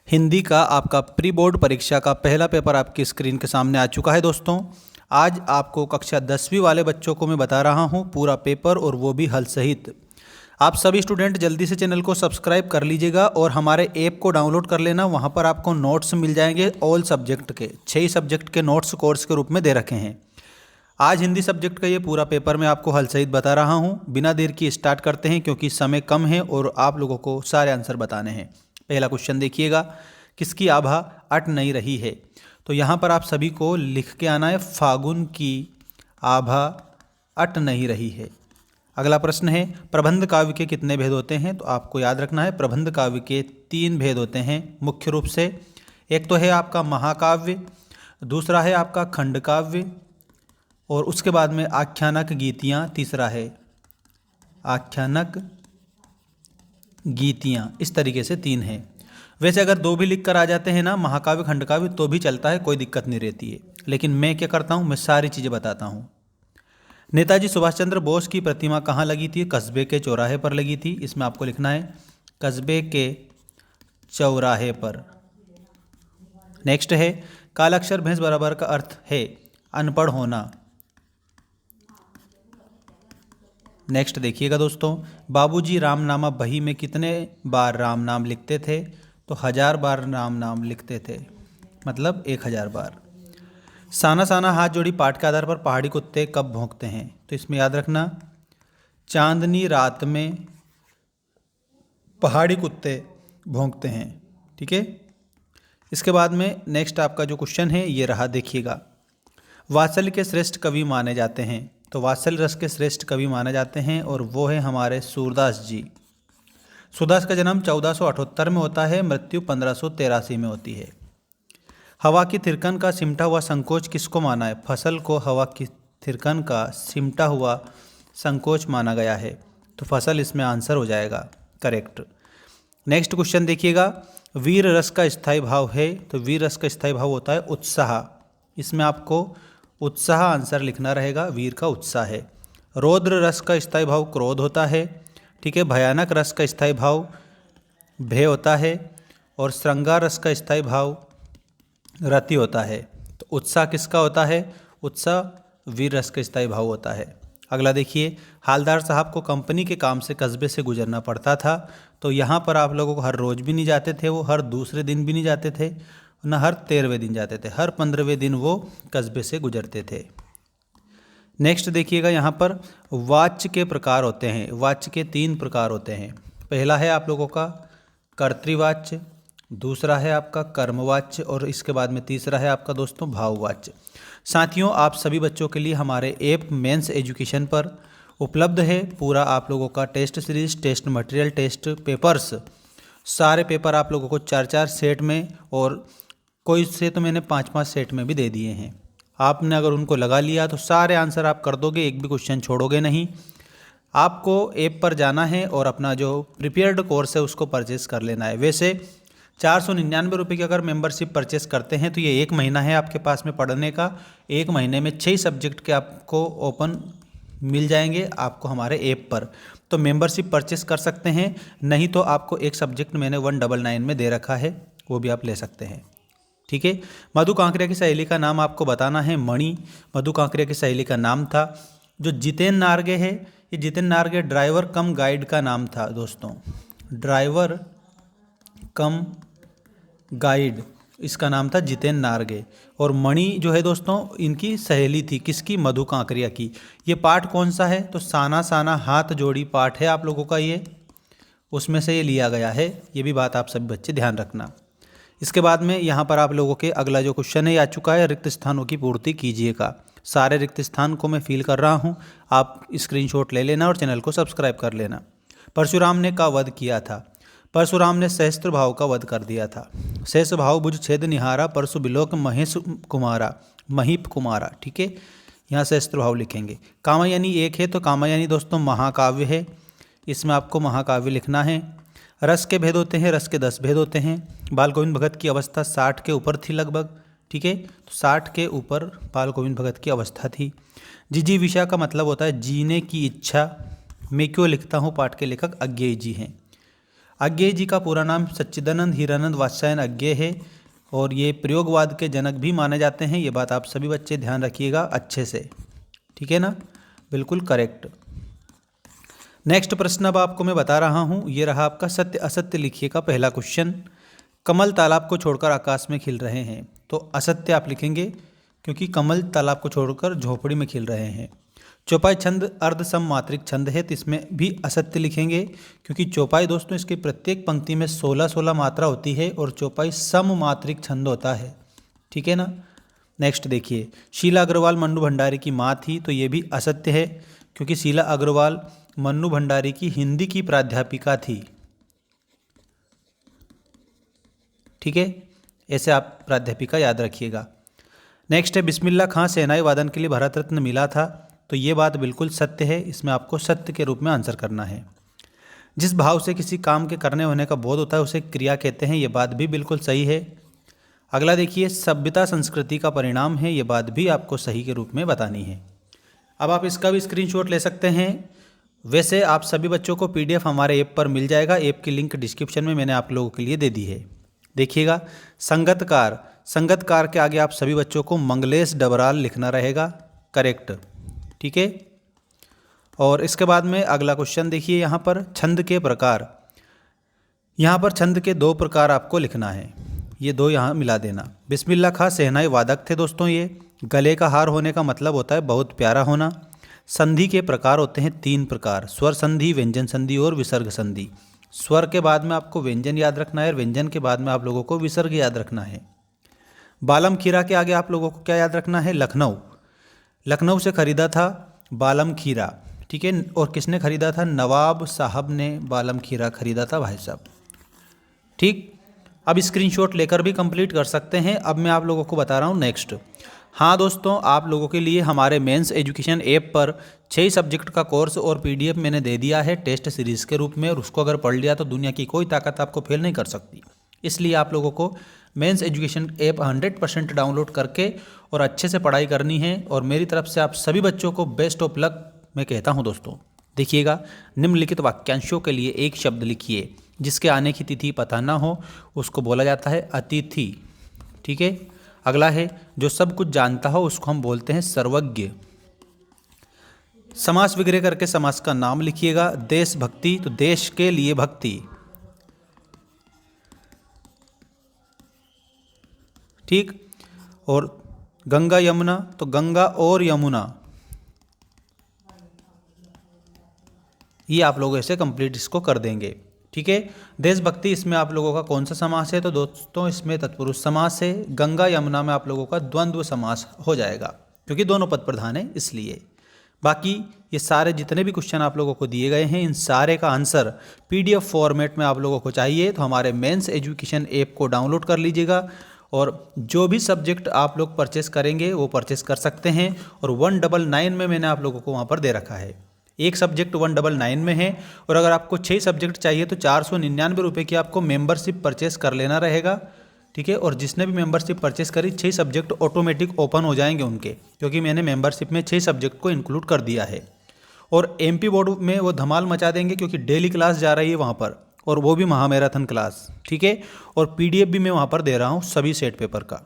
हिंदी का आपका pre board परीक्षा का पहला पेपर आपकी स्क्रीन के सामने आ चुका है दोस्तों। आज आपको कक्षा 10वीं वाले बच्चों को मैं बता रहा हूं पूरा पेपर और वो भी हल सहित। आप सभी स्टूडेंट जल्दी से चैनल को सब्सक्राइब कर लीजिएगा और हमारे ऐप को डाउनलोड कर लेना। वहां पर आपको नोट्स मिल जाएंगे ऑल सब्जेक्ट के 6 सब्जेक्ट के नोट्स कोर्स के रूप में दे रखे हैं। आज हिंदी सब्जेक्ट का ये पूरा पेपर मैं आपको हल सहित बता रहा हूँ। बिना देर की स्टार्ट करते हैं क्योंकि समय कम है और आप लोगों को सारे आंसर बताने हैं। पहला क्वेश्चन देखिएगा, किसकी आभा अट नहीं रही है। तो यहाँ पर आप सभी को लिख के आना है, फागुन की आभा अट नहीं रही है। अगला प्रश्न है, प्रबंध काव्य के कितने भेद होते हैं। तो आपको याद रखना है प्रबंध काव्य के 3 भेद होते हैं मुख्य रूप से। एक तो है आपका महाकाव्य, दूसरा है आपका खंड काव्य और उसके बाद में आख्यानक गीतियाँ, तीसरा है आख्यानक गीतियाँ। इस तरीके से 3 हैं। वैसे अगर 2 भी लिख कर आ जाते हैं ना, महाकाव्य खंड काव्य, तो भी चलता है, कोई दिक्कत नहीं रहती है। लेकिन मैं क्या करता हूँ, मैं सारी चीज़ें बताता हूँ। नेताजी सुभाष चंद्र बोस की प्रतिमा कहाँ लगी थी। कस्बे के चौराहे पर लगी थी। इसमें आपको लिखना है कस्बे के चौराहे पर। नेक्स्ट है, कालाक्षर भैंस बराबर का अर्थ है अनपढ़ होना। नेक्स्ट देखिएगा दोस्तों, बाबूजी रामनामा बही में कितने बार राम नाम लिखते थे। तो 1000 बार राम नाम लिखते थे, मतलब 1000 बार। साना साना हाथ जोड़ी पाठ के आधार पर पहाड़ी कुत्ते कब भौंकते हैं। तो इसमें याद रखना, चांदनी रात में पहाड़ी कुत्ते भौंकते हैं। ठीक है। इसके बाद में नेक्स्ट आपका जो क्वेश्चन है ये रहा, देखिएगा। वात्सल्य के श्रेष्ठ कवि माने जाते हैं। तो वात्सल्य रस के श्रेष्ठ कवि माने जाते हैं और वो है हमारे सूरदास जी। सूरदास का जन्म 1478 में होता है, मृत्यु 1583 में होती है। हवा की थिरकन का सिमटा हुआ संकोच किसको माना है। फसल को हवा की थिरकन का सिमटा हुआ संकोच माना गया है। तो फसल इसमें आंसर हो जाएगा करेक्ट। नेक्स्ट क्वेश्चन देखिएगा, वीर रस का स्थायी भाव है। तो वीर रस का स्थायी भाव होता है उत्साह। इसमें आपको उत्साह आंसर लिखना रहेगा, वीर का उत्साह है। रौद्र रस का स्थायी भाव क्रोध होता है। ठीक है। भयानक रस का स्थायी भाव भय होता है और श्रृंगार रस का स्थायी भाव रति होता है। तो उत्साह किसका होता है, उत्साह वीर रस का स्थायी भाव होता है। अगला देखिए, हालदार साहब को कंपनी के काम से कस्बे से गुजरना पड़ता था। तो यहाँ पर आप लोगों को हर रोज़ भी नहीं जाते थे, वो हर दूसरे दिन भी नहीं जाते थे, न हर 13वें दिन जाते थे, हर 15वें दिन वो कस्बे से गुजरते थे। नेक्स्ट देखिएगा, यहाँ पर वाच्य के प्रकार होते हैं। वाच्य के 3 प्रकार होते हैं। पहला है आप लोगों का कर्तृवाच्य, दूसरा है आपका कर्मवाच्य और इसके बाद में तीसरा है आपका दोस्तों भाववाच्य। साथियों, आप सभी बच्चों के लिए हमारे ऐप मेंस एजुकेशन पर उपलब्ध है पूरा आप लोगों का test series, test material, test papers. सारे पेपर आप लोगों को 4-4 सेट में और कोई से तो मैंने 5-5 सेट में भी दे दिए हैं। आपने अगर उनको लगा लिया तो सारे आंसर आप कर दोगे, एक भी क्वेश्चन छोड़ोगे नहीं। आपको ऐप पर जाना है और अपना जो प्रिपेयर्ड कोर्स है उसको परचेस कर लेना है। वैसे 499 रुपये की अगर मेंबरशिप परचेस करते हैं तो ये 1 महीना है आपके पास में पढ़ने का। 1 महीने में 6 सब्जेक्ट के आपको ओपन मिल जाएंगे आपको हमारे ऐप पर। तो मेंबरशिप परचेस कर सकते हैं, नहीं तो आपको एक सब्जेक्ट मैंने 199 में दे रखा है, वो भी आप ले सकते हैं। ठीक है। मधु कांकरिया की सहेली का नाम आपको बताना है मणि। मधु कांकरिया की सहेली का नाम था। जो जितेन नारगे है, ये जितेन नारगे ड्राइवर कम गाइड का नाम था दोस्तों। ड्राइवर कम गाइड इसका नाम था जितेन नारगे। और मणि जो है दोस्तों इनकी सहेली थी, किसकी, मधु कांकरिया की। ये पाठ कौन सा है, तो साना साना हाथ जोड़ी पाठ है आप लोगों का, ये उसमें से ये लिया गया है। ये भी बात आप सभी बच्चे ध्यान रखना। इसके बाद में यहाँ पर आप लोगों के अगला जो क्वेश्चन है आ चुका है, रिक्त स्थानों की पूर्ति कीजिएगा। सारे रिक्त स्थान को मैं फिल कर रहा हूँ, आप स्क्रीनशॉट ले लेना और चैनल को सब्सक्राइब कर लेना। परशुराम ने का वध किया था। परशुराम ने सहस्त्र भाव का वध कर दिया था। शेष भाव भुज छेद निहारा, परशु बिलोक महेश कुमारा, महीप कुमारा। ठीक है। यहाँ सहस्त्र भाव लिखेंगे। कामयानी 1 है तो कामयानी दोस्तों महाकाव्य है, इसमें आपको महाकाव्य लिखना है। रस के भेद होते हैं, रस के 10 भेद होते हैं। बाल गोविंद भगत की अवस्था 60 के ऊपर थी लगभग। ठीक है। तो 60 के ऊपर बाल गोविंद भगत की अवस्था थी। जिजीविषा का मतलब होता है जीने की इच्छा। मैं क्यों लिखता हूँ, पाठ के लेखक अज्ञेय जी हैं। अज्ञेय जी का पूरा नाम सच्चिदानंद हीरानंद वात्स्यायन अज्ञेय है और ये प्रयोगवाद के जनक भी माने जाते हैं। ये बात आप सभी बच्चे ध्यान रखिएगा अच्छे से, ठीक है ना, बिल्कुल करेक्ट। नेक्स्ट प्रश्न अब आपको मैं बता रहा हूँ, ये रहा आपका सत्य असत्य लिखिए का पहला क्वेश्चन। कमल तालाब को छोड़कर आकाश में खिल रहे हैं, तो असत्य आप लिखेंगे क्योंकि कमल तालाब को छोड़कर झोपड़ी में खिल रहे हैं। चौपाई छंद अर्ध सममात्रिक छंद है, तो इसमें भी असत्य लिखेंगे क्योंकि चौपाई दोस्तों इसकी प्रत्येक पंक्ति में 16-16 मात्रा होती है और चौपाई सममात्रिक छंद होता है, ठीक है ना। नेक्स्ट देखिए, शीला अग्रवाल मन्नू भंडारी की माँ थी, तो ये भी असत्य है क्योंकि शीला अग्रवाल मन्नू भंडारी की हिंदी की प्राध्यापिका थी, ठीक है, ऐसे आप प्राध्यापिका याद रखिएगा। नेक्स्ट है बिस्मिल्लाह खां शहनाई वादन के लिए भारत रत्न मिला था, तो ये बात बिल्कुल सत्य है, इसमें आपको सत्य के रूप में आंसर करना है। जिस भाव से किसी काम के करने होने का बोध होता है उसे क्रिया कहते हैं, ये बात भी बिल्कुल सही है। अगला देखिए, सभ्यता संस्कृति का परिणाम है, ये बात भी आपको सही के रूप में बतानी है। अब आप इसका भी स्क्रीनशॉट ले सकते हैं। वैसे आप सभी बच्चों को पीडीएफ हमारे ऐप पर मिल जाएगा, ऐप की लिंक डिस्क्रिप्शन में मैंने आप लोगों के लिए दे दी है। देखिएगा, संगतकार, संगतकार के आगे आप सभी बच्चों को मंगलेश डबराल लिखना रहेगा, करेक्ट, ठीक है। और इसके बाद में अगला क्वेश्चन देखिए, यहाँ पर छंद के प्रकार, यहाँ पर छंद के 2 प्रकार आपको लिखना है, ये 2 यहाँ मिला देना। बिस्मिल्लाह खां शहनाई वादक थे दोस्तों, ये गले का हार होने का मतलब होता है बहुत प्यारा होना। संधि के प्रकार होते हैं 3 प्रकार, स्वर संधि, व्यंजन संधि और विसर्ग संधि। स्वर के बाद में आपको व्यंजन याद रखना है और व्यंजन के बाद में आप लोगों को विसर्ग याद रखना है। बालम खीरा के आगे आप लोगों को क्या याद रखना है, लखनऊ, लखनऊ से खरीदा था बालम खीरा, ठीक है, और किसने खरीदा था, नवाब साहब ने बालम खीरा खरीदा था भाई साहब, ठीक। अब स्क्रीनशॉट लेकर भी कंप्लीट कर सकते हैं। अब मैं आप लोगों को बता रहा हूँ नेक्स्ट। हाँ दोस्तों, आप लोगों के लिए हमारे मेंस एजुकेशन ऐप पर 6 सब्जेक्ट का कोर्स और पीडीएफ मैंने दे दिया है टेस्ट सीरीज़ के रूप में, और उसको अगर पढ़ लिया तो दुनिया की कोई ताकत आपको फेल नहीं कर सकती। इसलिए आप लोगों को मेंस एजुकेशन ऐप 100% डाउनलोड करके और अच्छे से पढ़ाई करनी है। और मेरी तरफ से आप सभी बच्चों को बेस्ट ऑफ लक मैं कहता हूँ दोस्तों। देखिएगा, निम्नलिखित वाक्यांशों के लिए एक शब्द लिखिए जिसके आने की तिथि पता ना हो, उसको बोला जाता है अतिथि, ठीक है। अगला है, जो सब कुछ जानता हो उसको हम बोलते हैं सर्वज्ञ। समास विग्रह करके समास का नाम लिखिएगा। देशभक्ति, तो देश के लिए भक्ति, ठीक। और गंगा यमुना, तो गंगा और यमुना, ये आप लोग ऐसे कंप्लीट इसको कर देंगे, ठीक है। देशभक्ति, इसमें आप लोगों का कौन सा समास है, तो दोस्तों इसमें तत्पुरुष समास है। गंगा यमुना में आप लोगों का द्वंद्व समास हो जाएगा क्योंकि दोनों पद प्रधान है इसलिए। बाकी ये सारे जितने भी क्वेश्चन आप लोगों को दिए गए हैं, इन सारे का आंसर पीडीएफ फॉर्मेट में आप लोगों को चाहिए तो हमारे मेंस एजुकेशन ऐप को डाउनलोड कर लीजिएगा। और जो भी सब्जेक्ट आप लोग परचेस करेंगे वो परचेस कर सकते हैं। और 199 में मैंने आप लोगों को वहाँ पर दे रखा है, एक सब्जेक्ट 199 में है। और अगर आपको 6 सब्जेक्ट चाहिए तो 499 रुपये की आपको मेंबरशिप परचेस कर लेना रहेगा, ठीक है। और जिसने भी मेंबरशिप परचेस करी 6 सब्जेक्ट ऑटोमेटिक ओपन हो जाएंगे उनके, क्योंकि मैंने मेंबरशिप में 6 सब्जेक्ट को इंक्लूड कर दिया है। और एमपी बोर्ड में वो धमाल मचा देंगे क्योंकि डेली क्लास जा रही है वहाँ पर, और वो भी महामैराथन क्लास, ठीक है। और पीडीएफ भी मैं वहाँ पर दे रहा हूँ सभी सेट पेपर का।